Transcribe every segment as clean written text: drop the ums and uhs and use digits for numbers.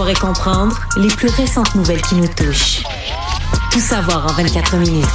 Savoir et comprendre les plus récentes nouvelles qui nous touchent. Tout savoir en 24 minutes.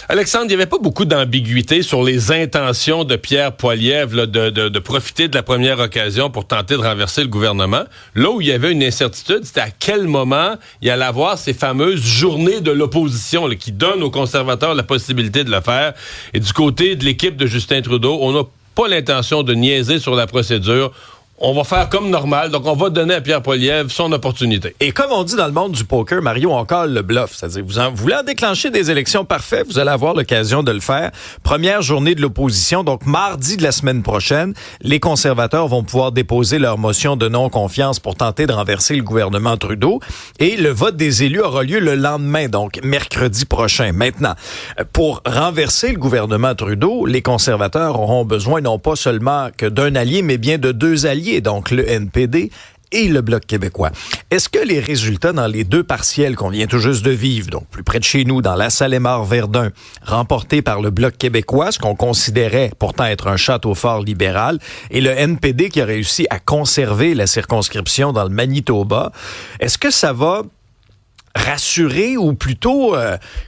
Alexandre, il n'y avait pas beaucoup d'ambiguïté sur les intentions de Pierre Poilievre là, de profiter de la première occasion pour tenter de renverser le gouvernement. Là où il y avait une incertitude, c'était à quel moment il allait avoir ces fameuses journées de l'opposition là, qui donnent aux conservateurs la possibilité de le faire. Et du côté de l'équipe de Justin Trudeau, on n'a pas l'intention de niaiser sur la procédure. On va faire comme normal, donc on va donner à Pierre Poilievre son opportunité. Et comme on dit dans le monde du poker, Mario, on colle le bluff. C'est-à-dire, vous voulez en déclencher des élections parfaites, vous allez avoir l'occasion de le faire. Première journée de l'opposition, donc mardi de la semaine prochaine, les conservateurs vont pouvoir déposer leur motion de non-confiance pour tenter de renverser le gouvernement Trudeau. Et le vote des élus aura lieu le lendemain, donc mercredi prochain. Maintenant, pour renverser le gouvernement Trudeau, les conservateurs auront besoin non pas seulement que d'un allié, mais bien de deux alliés. Donc le NPD et le Bloc québécois. Est-ce que les résultats dans les deux partiels qu'on vient tout juste de vivre, donc plus près de chez nous, dans la Salle-et-Mare-Verdun, remportés par le Bloc québécois, ce qu'on considérait pourtant être un château fort libéral, et le NPD qui a réussi à conserver la circonscription dans le Manitoba, est-ce que ça va rassurer ou plutôt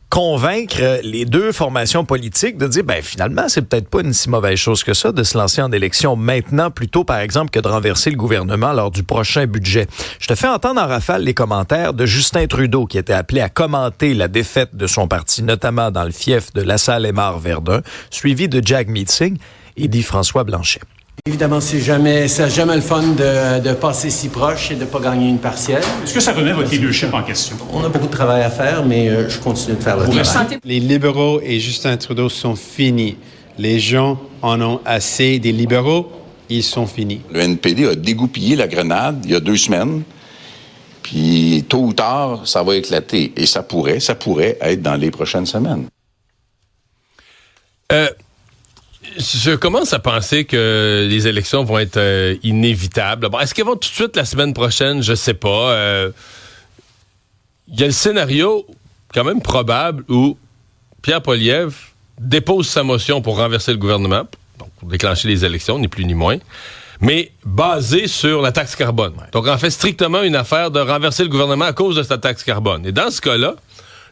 convaincre les deux formations politiques de dire, ben finalement, c'est peut-être pas une si mauvaise chose que ça de se lancer en élection maintenant plutôt, par exemple, que de renverser le gouvernement lors du prochain budget. Je te fais entendre en rafale les commentaires de Justin Trudeau qui était appelé à commenter la défaite de son parti, notamment dans le fief de La Salle-et-Mare-Verdun, suivi de Jack Meeting et d'Yves-François Blanchet. Évidemment, c'est jamais le fun de passer si proche et de ne pas gagner une partielle. Est-ce que ça remet votre leadership en question? On a beaucoup de travail à faire, mais je continue de faire le travail. Les libéraux et Justin Trudeau sont finis. Les gens en ont assez des libéraux, ils sont finis. Le NPD a dégoupillé la grenade il y a 2 semaines, puis tôt ou tard, ça va éclater. Et ça pourrait être dans les prochaines semaines. Je commence à penser que les élections vont être inévitables. Bon, est-ce qu'elles vont tout de suite la semaine prochaine? Je sais pas. Il y a le scénario quand même probable où Pierre Poilievre dépose sa motion pour renverser le gouvernement, donc pour déclencher les élections, ni plus ni moins, mais basé sur la taxe carbone. Donc, en fait, strictement une affaire de renverser le gouvernement à cause de cette taxe carbone. Et dans ce cas-là,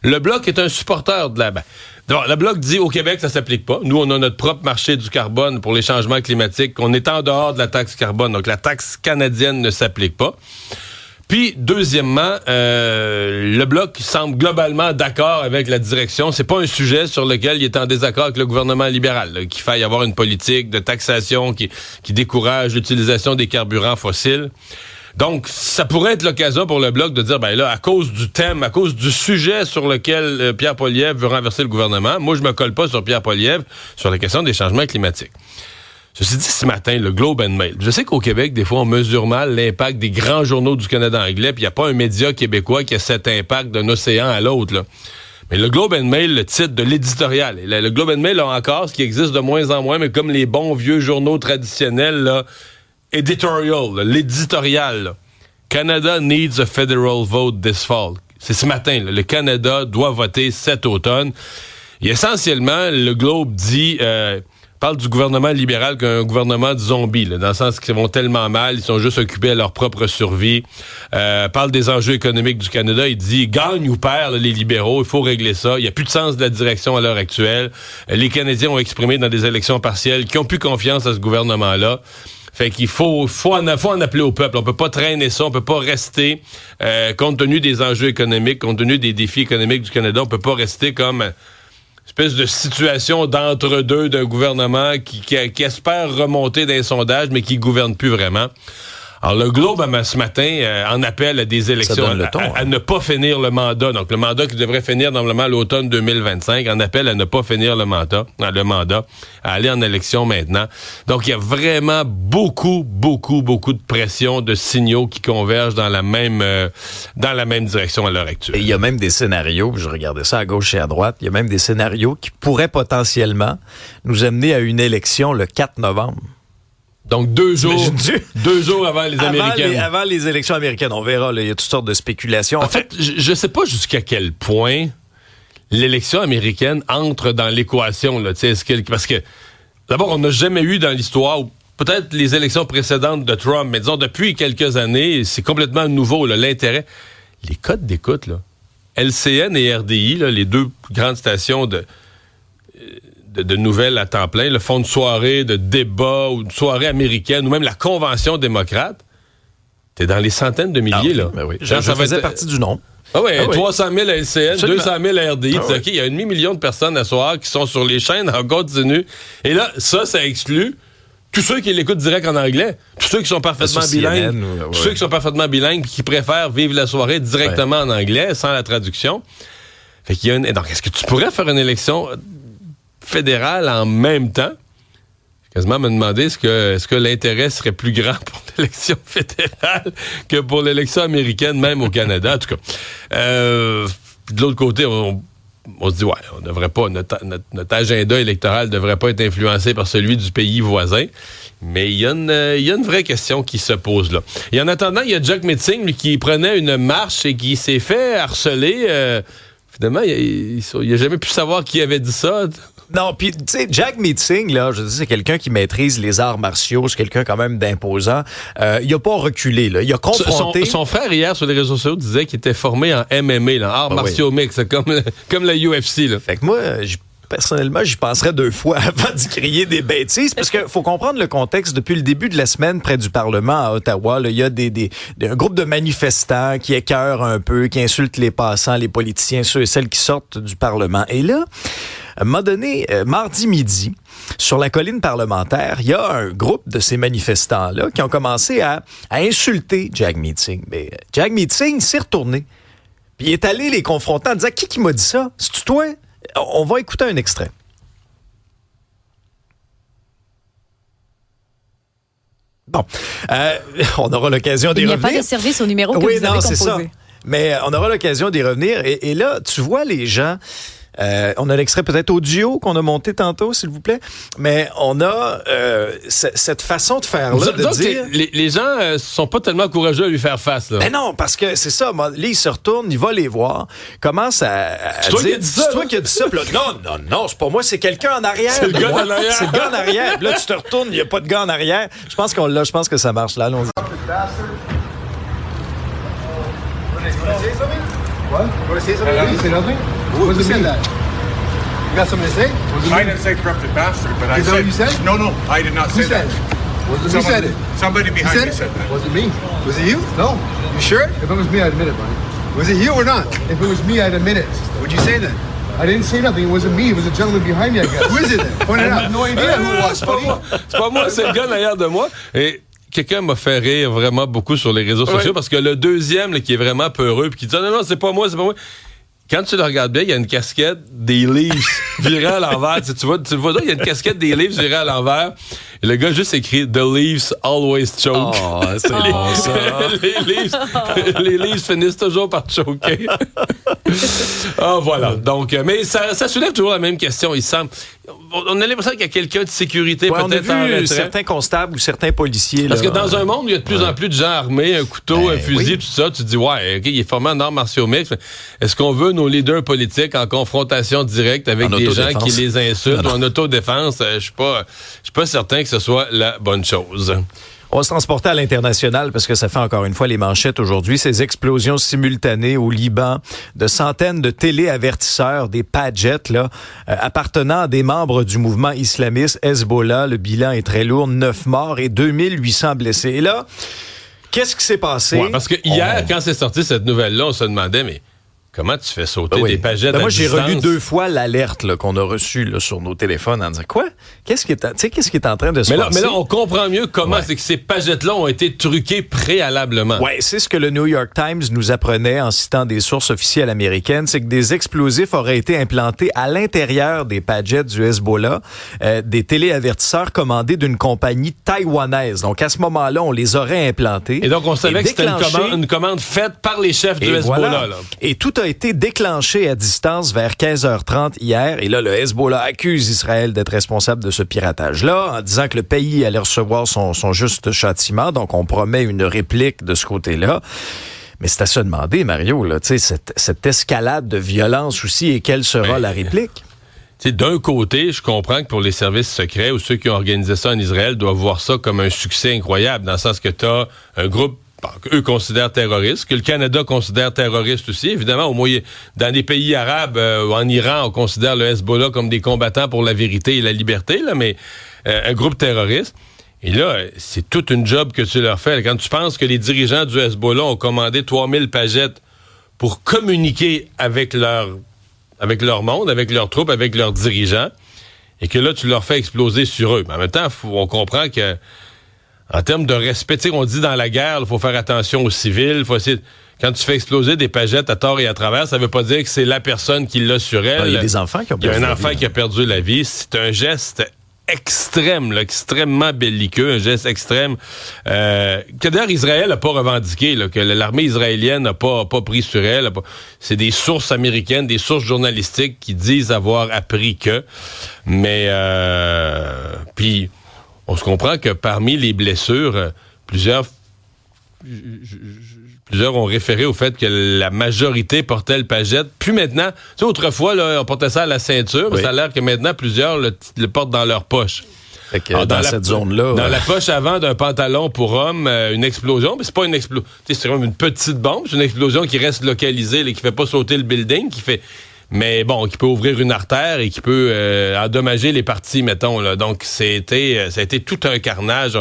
le Bloc est un supporter de la... Donc, le Bloc dit au Québec, ça s'applique pas. Nous, on a notre propre marché du carbone pour les changements climatiques. On est en dehors de la taxe carbone. Donc, la taxe canadienne ne s'applique pas. Puis, deuxièmement, le Bloc semble globalement d'accord avec la direction. C'est pas un sujet sur lequel il est en désaccord avec le gouvernement libéral, là, qu'il faille avoir une politique de taxation qui décourage l'utilisation des carburants fossiles. Donc, ça pourrait être l'occasion pour le Bloc de dire, ben là, à cause du thème, à cause du sujet sur lequel Pierre Poilievre veut renverser le gouvernement, moi, je me colle pas sur Pierre Poilievre sur la question des changements climatiques. Ceci dit, ce matin, le Globe and Mail. Je sais qu'au Québec, des fois, on mesure mal l'impact des grands journaux du Canada anglais, puis il n'y a pas un média québécois qui a cet impact d'un océan à l'autre, là. Mais le Globe and Mail, le titre de l'éditorial. Le Globe and Mail a encore ce qui existe de moins en moins, mais comme les bons vieux journaux traditionnels, là, editorial, là, l'éditorial. Là. Canada needs a federal vote this fall. C'est ce matin. Là, le Canada doit voter cet automne. Et essentiellement, le Globe dit... parle du gouvernement libéral qu'un gouvernement de zombies, là, dans le sens qu'ils vont tellement mal, ils sont juste occupés à leur propre survie. Parle des enjeux économiques du Canada, il dit gagne ou perd là, les libéraux, il faut régler ça. Il n'y a plus de sens de la direction à l'heure actuelle. Les Canadiens ont exprimé dans des élections partielles qu'ils ont plus confiance à ce gouvernement-là. Fait qu'il faut en appeler au peuple. On peut pas traîner ça, on peut pas rester, compte tenu des enjeux économiques, compte tenu des défis économiques du Canada, on peut pas rester comme... espèce de situation d'entre-deux d'un gouvernement qui espère remonter dans les sondages, mais qui gouverne plus vraiment. Alors, le Globe, ce matin, en appelle à des élections, à ne pas finir le mandat. Donc, le mandat qui devrait finir normalement à l'automne 2025, en appelle à ne pas finir le mandat, à aller en élection maintenant. Donc, il y a vraiment beaucoup de pression, de signaux qui convergent dans la même direction à l'heure actuelle. Et il y a même des scénarios, je regardais ça à gauche et à droite, il y a même des scénarios qui pourraient potentiellement nous amener à une élection le 4 novembre. Donc, 2 jours avant les Américaines. Avant les élections américaines. On verra, il y a toutes sortes de spéculations. En fait, je sais pas jusqu'à quel point l'élection américaine entre dans l'équation. Là, parce que, d'abord, on n'a jamais eu dans l'histoire peut-être les élections précédentes de Trump, mais disons depuis quelques années, c'est complètement nouveau, là, l'intérêt. Les codes d'écoute, là, LCN et RDI, là, les deux grandes stations de nouvelles à temps plein, le font de soirée, de débat, ou de soirée américaine, ou même la convention démocrate, t'es dans les centaines de milliers, là. Ben oui. Genre, ça faisait partie du nombre. Ah oui, 300 000 à LCN, Absolument. 200 000 à RDI. Ah oui. OK, il y a 1,5 million de personnes à soir qui sont sur les chaînes en continu. Et là, ça exclut tous ceux qui l'écoutent direct en anglais, tous ceux qui sont parfaitement bilingues, tous ceux qui sont parfaitement bilingues et qui préfèrent vivre la soirée directement en anglais, sans la traduction. Fait qu'il y a donc, est-ce que tu pourrais faire une élection fédérale en même temps? Quasiment me demander est-ce que l'intérêt serait plus grand pour l'élection fédérale que pour l'élection américaine, même au Canada. En tout cas, de l'autre côté, on se dit, on devrait pas, notre agenda électoral devrait pas être influencé par celui du pays voisin. Mais il y a une vraie question qui se pose là. Et en attendant, il y a Jack Metzing, lui, qui prenait une marche et qui s'est fait harceler. Finalement, il n'a jamais pu savoir qui avait dit ça. Non, puis tu sais, Jack Metzing, là, je dis, c'est quelqu'un qui maîtrise les arts martiaux, c'est quelqu'un quand même d'imposant. Il a pas reculé, là. Il a confronté... Son frère, hier, sur les réseaux sociaux, disait qu'il était formé en MMA, là, arts martiaux mix, comme la UFC, là. Fait que moi, personnellement, j'y penserais 2 fois avant d'y crier des bêtises, parce qu'il faut comprendre le contexte. Depuis le début de la semaine, près du Parlement à Ottawa, il y a un groupe de manifestants qui écœurent un peu, qui insultent les passants, les politiciens, ceux et celles qui sortent du Parlement. Et là, à un moment donné, mardi midi, sur la colline parlementaire, il y a un groupe de ces manifestants-là qui ont commencé à insulter Jack Metzing. Mais Jack Metzing s'est retourné, puis il est allé les confronter en disant « Qui m'a dit ça? C'est-tu toi? » On va écouter un extrait. Bon, on aura l'occasion d'y revenir. Il n'y a pas de service au numéro que vous avez composé. C'est ça. Mais on aura l'occasion d'y revenir. Et là, tu vois les gens... on a l'extrait peut-être audio qu'on a monté tantôt, s'il vous plaît. Mais on a cette façon de faire-là, de dire... Les gens sont pas tellement courageux à lui faire face, là. Mais non, parce que c'est ça. Là, il se retourne, il va les voir, commence à c'est toi dire... qui as dit ça, c'est toi qui as dit ça. Puis là, non, c'est pas moi, c'est quelqu'un en arrière. C'est le gars en arrière. C'est le gars en arrière. Puis là, tu te retournes, il n'y a pas de gars en arrière. Je pense qu'on l'a, je pense que ça marche. Là, allons-y. What? You want to say something? You say nothing? What does it mean? You got something to say? I didn't say corrupted bastard, but I Is that what you said? No, I did not say Who said that. it? Who said it? Somebody behind me said that. Was it me? Was it you? No. You sure? If it was me, I'd admit it, buddy. Was it you or not? If it was me, I'd admit it. What'd you say then? I didn't say nothing. It wasn't me. It was a gentleman behind me, I guess. Who is it then? Point it out. I have no idea who it was, buddy. C'est pas moi, c'est le gars derrière de moi. Et quelqu'un m'a fait rire vraiment beaucoup sur les réseaux sociaux parce que le deuxième là, qui est vraiment peureux puis qui dit non, c'est pas moi. Quand tu le regardes bien, il y a une casquette des Leafs virée à l'envers. Tu le vois là, il y a une casquette des Leafs virée à l'envers. Et le gars juste écrit « The Leafs always choke ». Oh, c'est bon, ça. Les Leafs finissent toujours par choquer. Voilà. Donc, mais ça soulève toujours la même question. Il semble... On a l'impression qu'il y a quelqu'un de sécurité peut-être en retrait. Certains constables ou certains policiers. Parce là, que dans un monde où il y a de plus en plus de gens armés, un couteau, un fusil, tout ça, tu te dis, OK, il est formé en arts martiaux mixtes. Est-ce qu'on veut nos leaders politiques en confrontation directe avec des gens qui les insultent ou en autodéfense? Je suis pas certain que ce soit la bonne chose. On va se transporter à l'international parce que ça fait encore une fois les manchettes aujourd'hui. Ces explosions simultanées au Liban de centaines de téléavertisseurs, des Paget, là, appartenant à des membres du mouvement islamiste Hezbollah. Le bilan est très lourd, 9 morts et 2800 blessés. Et là, qu'est-ce qui s'est passé? Ouais, parce que hier, quand c'est sorti cette nouvelle-là, on se demandait, mais comment tu fais sauter des pagettes à moi, j'ai distance? relu 2 fois l'alerte là, qu'on a reçue là, sur nos téléphones en disant quoi? Qu'est-ce qui est en train de se passer? Mais là, on comprend mieux comment c'est que ces pagettes-là ont été truquées préalablement. Oui, c'est ce que le New York Times nous apprenait en citant des sources officielles américaines, c'est que des explosifs auraient été implantés à l'intérieur des pagettes du Hezbollah, des téléavertisseurs commandés d'une compagnie taïwanaise. Donc, à ce moment-là, on les aurait implantés. Et donc, on savait que c'était une commande faite par les chefs du Hezbollah. Voilà. Là. Et tout a été déclenché à distance vers 15h30 hier. Et là, le Hezbollah accuse Israël d'être responsable de ce piratage-là en disant que le pays allait recevoir son juste châtiment. Donc, on promet une réplique de ce côté-là. Mais c'est à se demander, Mario, là, cette escalade de violence aussi, et quelle sera la réplique? sais, d'un côté, je comprends que pour les services secrets ou ceux qui ont organisé ça en Israël doivent voir ça comme un succès incroyable, dans le sens que tu as un groupe qu'eux considèrent terroriste, que le Canada considère terroriste aussi. Évidemment, au moyen, dans des pays arabes, en Iran, on considère le Hezbollah comme des combattants pour la vérité et la liberté, là, mais un groupe terroriste. Et là, c'est toute une job que tu leur fais. Quand tu penses que les dirigeants du Hezbollah ont commandé 3000 pagettes pour communiquer avec leur monde, avec leurs troupes, avec leurs dirigeants, et que là, tu leur fais exploser sur eux. Mais en même temps, on comprend que en termes de respect, tu sais, on dit dans la guerre, il faut faire attention aux civils, faut essayer... Quand tu fais exploser des pagettes à tort et à travers, ça veut pas dire que c'est la personne qui l'a sur elle. Il y a des enfants qui ont perdu la vie. Il y a un enfant qui a perdu la vie. C'est un geste extrême, là, extrêmement belliqueux, un geste extrême que d'ailleurs Israël n'a pas revendiqué, là, que l'armée israélienne n'a pas pris sur elle. C'est des sources américaines, des sources journalistiques qui disent avoir appris que. Mais puis on se comprend que parmi les blessures, plusieurs ont référé au fait que la majorité portait le pagette. Puis maintenant, tu sais, autrefois, là, on portait ça à la ceinture, mais ça a l'air que maintenant, plusieurs le portent dans leur poche. Fait que dans cette zone-là... Dans la poche avant d'un pantalon pour homme, une explosion, mais c'est pas une explosion. C'est vraiment une petite bombe, c'est une explosion qui reste localisée, là, qui fait pas sauter le building, mais bon, qui peut ouvrir une artère et qui peut endommager les parties, mettons. Là. Donc, ça a été tout un carnage.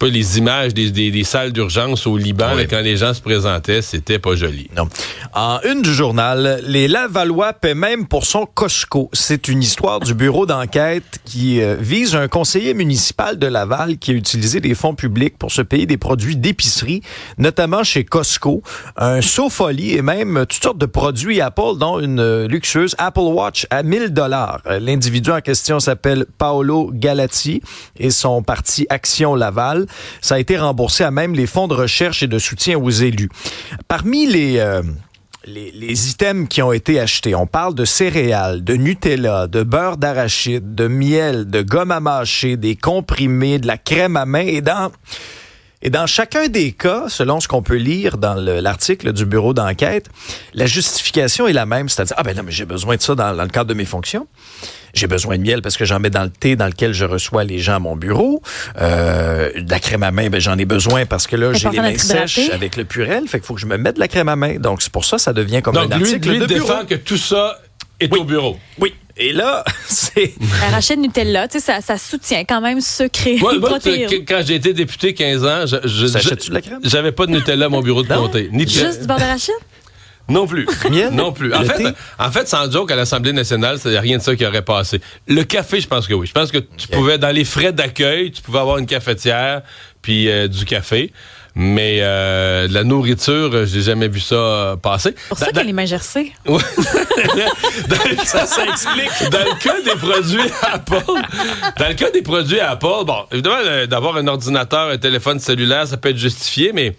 Pas les images des salles d'urgence au Liban, là, quand les gens se présentaient, c'était pas joli. Non. En une du journal, les Lavallois paient même pour son Costco. C'est une histoire du bureau d'enquête qui vise un conseiller municipal de Laval qui a utilisé des fonds publics pour se payer des produits d'épicerie, notamment chez Costco, un Sofolie et même toutes sortes de produits Apple, dont une luxueuse Apple Watch à $1,000. L'individu en question s'appelle Paolo Galati et son parti Action Laval. Ça a été remboursé à même les fonds de recherche et de soutien aux élus. Parmi les items qui ont été achetés, on parle de céréales, de Nutella, de beurre d'arachide, de miel, de gomme à mâcher, des comprimés, de la crème à main. Et dans chacun des cas, selon ce qu'on peut lire dans l'article du bureau d'enquête, la justification est la même. C'est-à-dire, non, mais j'ai besoin de ça dans le cadre de mes fonctions. J'ai besoin de miel parce que j'en mets dans le thé dans lequel je reçois les gens à mon bureau. De la crème à main, j'en ai besoin parce que là, j'ai les mains sèches avec le Purell. Fait qu'il faut que je me mette de la crème à main. Donc, c'est pour ça devient comme un article de bureau. Défend que tout ça est au bureau. Oui. Et là, c'est... Arachide Nutella, tu sais, ça soutient quand même sucré. Moi, quand j'ai été député 15 ans, achètes-tu de la crème? J'avais pas de Nutella à mon bureau de comté. Juste du beurre d'arachide? Non plus. Miel? Non plus. En fait, sans joke, à l'Assemblée nationale, il n'y a rien de ça qui aurait passé. Le café, je pense que oui. Je pense que tu pouvais, dans les frais d'accueil, tu pouvais avoir une cafetière puis du café. Mais la nourriture, j'ai jamais vu ça passer. C'est pour ça qu'elle a les mains gercées. Ouais. ça explique. Dans le cas des produits Apple, bon, évidemment, d'avoir un ordinateur, un téléphone cellulaire, ça peut être justifié, mais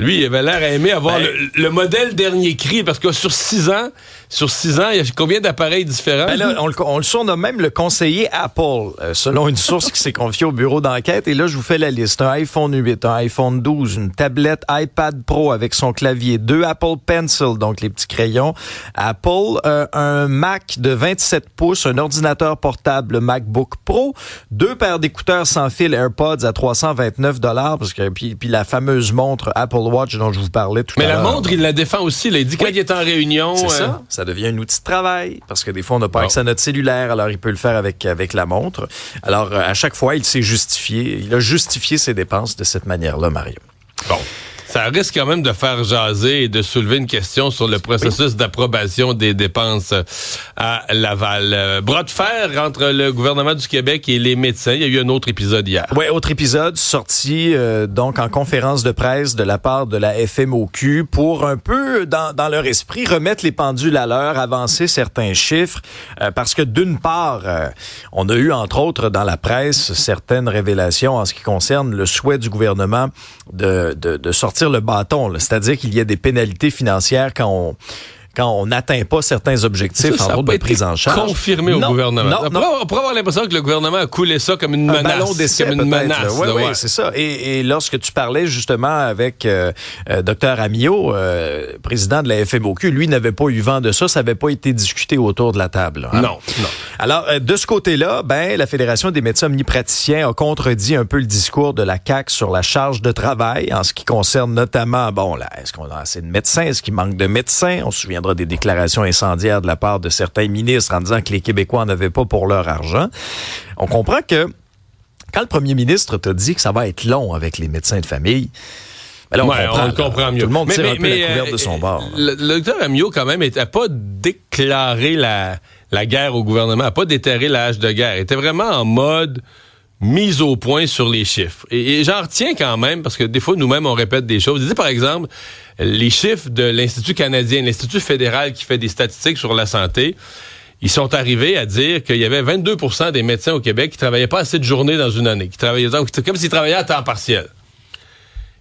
lui, il avait l'air à aimer avoir le modèle dernier cri, parce que sur 6 ans, il y a combien d'appareils différents? Là, on le surnomme même le conseiller Apple, selon une source qui s'est confiée au bureau d'enquête. Et là, je vous fais la liste. Un iPhone 8, un iPhone 12, une tablette iPad Pro avec son clavier, 2 Apple Pencil, donc les petits crayons Apple, un Mac de 27 pouces, un ordinateur portable MacBook Pro, 2 paires d'écouteurs sans fil AirPods à $329, parce que puis la fameuse montre Apple Watch dont je vous parlais tout à l'heure. Mais la montre, il la défend aussi. Là. Il dit quand il est en réunion... C'est ça. Ça devient un outil de travail, parce que des fois, on n'a pas accès à notre cellulaire, alors il peut le faire avec la montre. Alors, à chaque fois, il s'est justifié. Il a justifié ses dépenses de cette manière-là, Mario. Bon. Ça risque quand même de faire jaser et de soulever une question sur le processus d'approbation des dépenses à Laval. Bras de fer entre le gouvernement du Québec et les médecins. Il y a eu un autre épisode hier. Oui, autre épisode sorti donc en conférence de presse de la part de la FMOQ pour un peu, dans leur esprit, remettre les pendules à l'heure, avancer certains chiffres, parce que d'une part, on a eu entre autres dans la presse certaines révélations en ce qui concerne le souhait du gouvernement de sortir le bâton, là. C'est-à-dire qu'il y a des pénalités financières quand quand on n'atteint pas certains objectifs en route de prise en charge. Confirmé au gouvernement. On pourrait avoir l'impression que le gouvernement a coulé ça comme une menace. Ballon d'essai, comme une menace. Oui, c'est ça. Et lorsque tu parlais justement avec Dr Amio, président de la FMOQ, lui n'avait pas eu vent de ça. Ça n'avait pas été discuté autour de la table. Hein? Non. Alors, de ce côté-là, la Fédération des médecins omnipraticiens a contredit un peu le discours de la CAQ sur la charge de travail en ce qui concerne notamment, est-ce qu'on a assez de médecins? Est-ce qu'il manque de médecins? On se souviendra des déclarations incendiaires de la part de certains ministres en disant que les Québécois n'en avaient pas pour leur argent. On comprend que quand le premier ministre t'a dit que ça va être long avec les médecins de famille, là, on le comprend mieux. Tout le monde tire un peu la couverte de son bord. Le docteur Amio, quand même, n'a pas déclaré la guerre au gouvernement, n'a pas déterré la hache de guerre. Il était vraiment en mode mise au point sur les chiffres. Et j'en retiens quand même, parce que des fois, nous-mêmes, on répète des choses. Il dit, par exemple, les chiffres de l'Institut canadien, l'Institut fédéral qui fait des statistiques sur la santé, ils sont arrivés à dire qu'il y avait 22% des médecins au Québec qui travaillaient pas assez de journées dans une année, qui travaillaient comme s'ils travaillaient à temps partiel.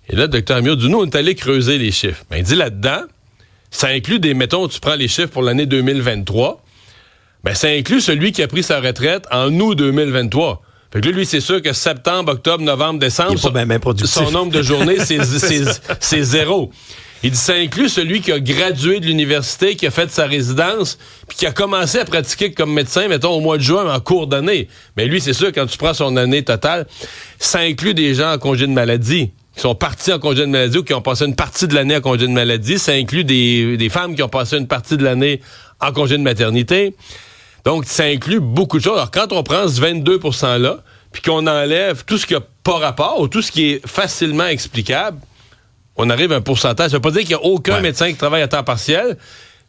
Et là, le Dr Amio dit, nous, on est allé creuser les chiffres. Il dit là-dedans, ça inclut mettons, tu prends les chiffres pour l'année 2023, ça inclut celui qui a pris sa retraite en août 2023. Fait que là, lui, c'est sûr que septembre, octobre, novembre, décembre, son nombre de journées, c'est 0. Il dit, ça inclut celui qui a gradué de l'université, qui a fait sa résidence, puis qui a commencé à pratiquer comme médecin, mettons, au mois de juin, en cours d'année. Mais lui, c'est sûr, quand tu prends son année totale, ça inclut des gens en congé de maladie, qui sont partis en congé de maladie ou qui ont passé une partie de l'année en congé de maladie. Ça inclut des femmes qui ont passé une partie de l'année en congé de maternité. Donc, ça inclut beaucoup de choses. Alors, quand on prend ce 22%-là, puis qu'on enlève tout ce qui n'a pas rapport ou tout ce qui est facilement explicable, on arrive à un pourcentage. Ça ne veut pas dire qu'il n'y a aucun médecin qui travaille à temps partiel,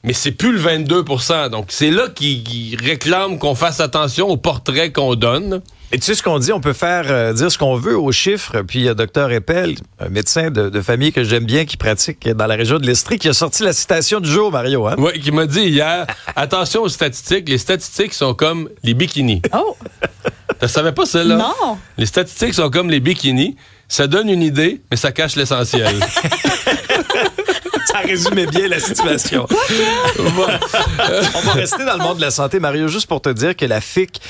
mais c'est plus le 22%. Donc, c'est là qu'ils réclament qu'on fasse attention au portrait qu'on donne. Et tu sais ce qu'on dit, on peut faire dire ce qu'on veut aux chiffres. Puis il y a Dr Eppel, un médecin de famille que j'aime bien, qui pratique dans la région de l'Estrie, qui a sorti la citation du jour, Mario. Hein? Oui, qui m'a dit hier, attention aux statistiques, les statistiques sont comme les bikinis. Oh! Tu savais pas celle-là? Non! Les statistiques sont comme les bikinis. Ça donne une idée, mais ça cache l'essentiel. Ça résumait bien la situation. On va rester dans le monde de la santé, Mario, juste pour te dire que la FIC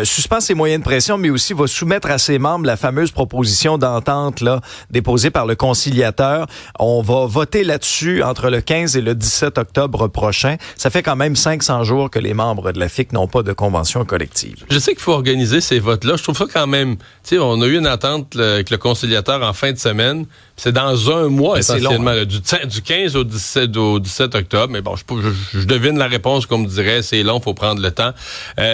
suspend ses moyens de pression, mais aussi va soumettre à ses membres la fameuse proposition d'entente là, déposée par le conciliateur. On va voter là-dessus entre le 15 et le 17 octobre prochain. Ça fait quand même 500 jours que les membres de la FIC n'ont pas de convention collective. Je sais qu'il faut organiser ces votes-là. Je trouve ça quand même... Tu sais, on a eu une entente avec le conciliateur en fin de semaine. C'est dans un mois, mais essentiellement, là, du 15 au 17 octobre. Mais bon, je devine la réponse, comme on dirait. C'est long, il faut prendre le temps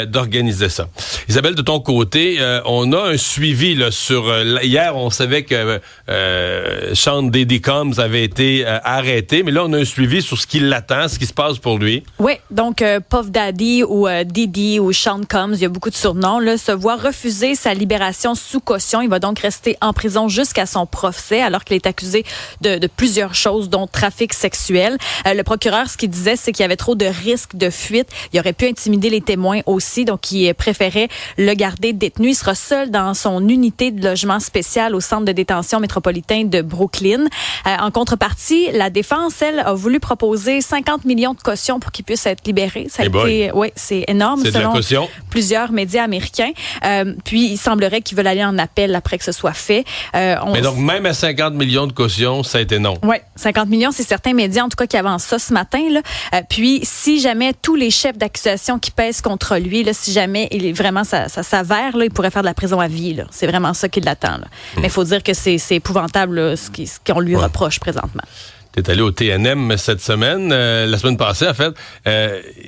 d'organiser ça. Isabelle, de ton côté, on a un suivi là, sur... hier, on savait que Sean Diddy Combs avait été arrêté, mais là, on a un suivi sur ce qui l'attend, ce qui se passe pour lui. Oui, donc Puff Daddy ou Diddy ou Sean Combs, il y a beaucoup de surnoms, là, se voit refuser sa libération sous caution. Il va donc rester en prison jusqu'à son procès, alors qu'il est accusé de plusieurs choses, dont trafic sexuel. Le procureur, ce qu'il disait, c'est qu'il y avait trop de risques de fuite. Il aurait pu intimider les témoins aussi, donc il préférait le garder détenu. Il sera seul dans son unité de logement spécial au centre de détention métropolitain de Brooklyn. En contrepartie, la défense, elle, a voulu proposer 50 millions de caution pour qu'il puisse être libéré. Ça a été, ouais, c'est énorme, c'est selon de la caution. Plusieurs médias américains. Puis, il semblerait qu'ils veulent aller en appel après que ce soit fait. Mais donc, même à 50 millions de caution, ça a été non. Oui, 50 millions, c'est certains médias, en tout cas, qui avancent ça ce matin. Là. Puis, si jamais tous les chefs d'accusation qui pèsent contre lui, là, si jamais vraiment ça s'avère, là, il pourrait faire de la prison à vie. Là. C'est vraiment ça qui l'attend. Là. Mais il faut dire que c'est épouvantable là, ce qu'on lui reproche présentement. T'es allé au TNM cette semaine, la semaine passée, en fait.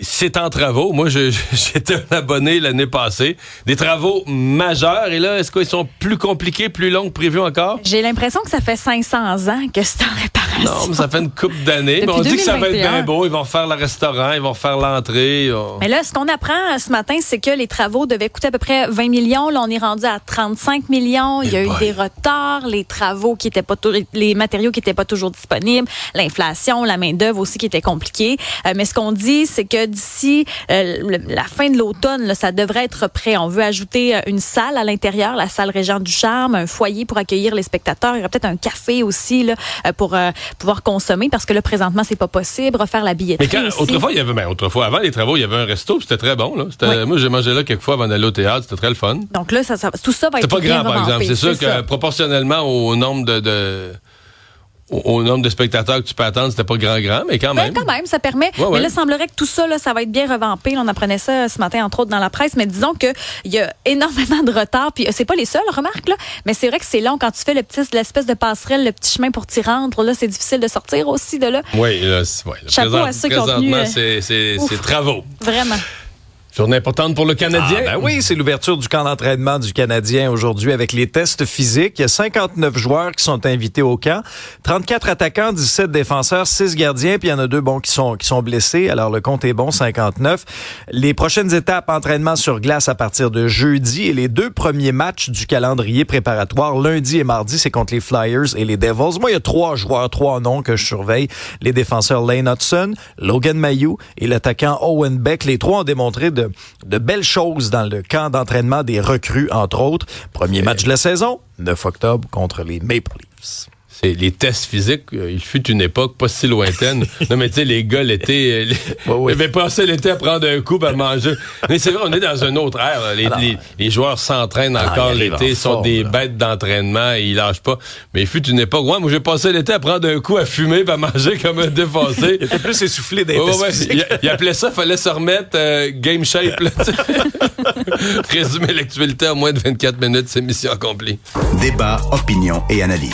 C'est en travaux. Moi, j'étais un abonné l'année passée. Des travaux majeurs. Et là, est-ce qu'ils sont plus compliqués, plus longs que prévu encore? J'ai l'impression que ça fait 500 ans que c'est en réparation. Non, mais ça fait une couple d'années. Mais on dit que ça va être bien beau. Ils vont refaire le restaurant, ils vont refaire l'entrée. Mais là, ce qu'on apprend ce matin, c'est que les travaux devaient coûter à peu près 20 millions. Là, on est rendu à 35 millions. Il y a eu des retards. Les travaux qui étaient pas les matériaux qui n'étaient pas toujours disponibles. l'inflation, la main-d'œuvre aussi qui était compliquée. Mais ce qu'on dit, c'est que d'ici la fin de l'automne, là, ça devrait être prêt. On veut ajouter une salle à l'intérieur, la salle Régent Ducharme, un foyer pour accueillir les spectateurs. Il y aura peut-être un café aussi là, pour pouvoir consommer parce que là, présentement, c'est pas possible. Refaire la billetterie aussi. Autrefois, avant les travaux, il y avait un resto, c'était très bon. Là. Moi, j'ai mangé là quelques fois avant d'aller au théâtre, c'était très le fun. Donc là, tout ça va être pas bien grand, par exemple. C'est sûr ça. que proportionnellement au nombre au nombre de spectateurs que tu peux attendre, c'était pas grand, mais quand même. Quand même, ça permet. Ouais, mais là, il semblerait que tout ça, là, ça va être bien revampé. Là, on apprenait ça ce matin, entre autres, dans la presse. Mais disons qu'il y a énormément de retard. Puis c'est pas les seuls, remarque, là. Mais c'est vrai que c'est long quand tu fais l'espèce de passerelle, le petit chemin pour t'y rendre. Là, c'est difficile de sortir aussi de là. Oui, là, chapeau à ceux qui ont tenu. C'est travaux. Vraiment. Journée importante pour le Canadien. Oui, c'est l'ouverture du camp d'entraînement du Canadien aujourd'hui avec les tests physiques. Il y a 59 joueurs qui sont invités au camp. 34 attaquants, 17 défenseurs, 6 gardiens, puis il y en a 2 qui sont blessés. Alors, le compte est bon, 59. Les prochaines étapes, entraînement sur glace à partir de jeudi et les 2 premiers matchs du calendrier préparatoire, lundi et mardi, c'est contre les Flyers et les Devils. Moi, il y a 3 joueurs, 3 noms que je surveille. Les défenseurs Lane Hudson, Logan Mailloux et l'attaquant Owen Beck. Les 3 ont démontré de belles choses dans le camp d'entraînement des recrues, entre autres. Premier match de la saison, 9 octobre contre les Maple Leafs. C'est les tests physiques, il fut une époque pas si lointaine. Non, mais tu sais, les gars, l'été, ils avaient passé l'été à prendre un coup à manger. Mais c'est vrai, on est dans une autre ère. Les joueurs s'entraînent encore l'été, sont des bêtes d'entraînement, et ils lâchent pas. Mais il fut une époque, moi, j'ai passé l'été à prendre un coup à fumer et à manger comme un défoncé. Il était plus essoufflé des tests physiques. Il appelait ça, fallait se remettre game shape. Là, résumer l'actualité en moins de 24 minutes, c'est mission accomplie. Débat, opinion et analyse.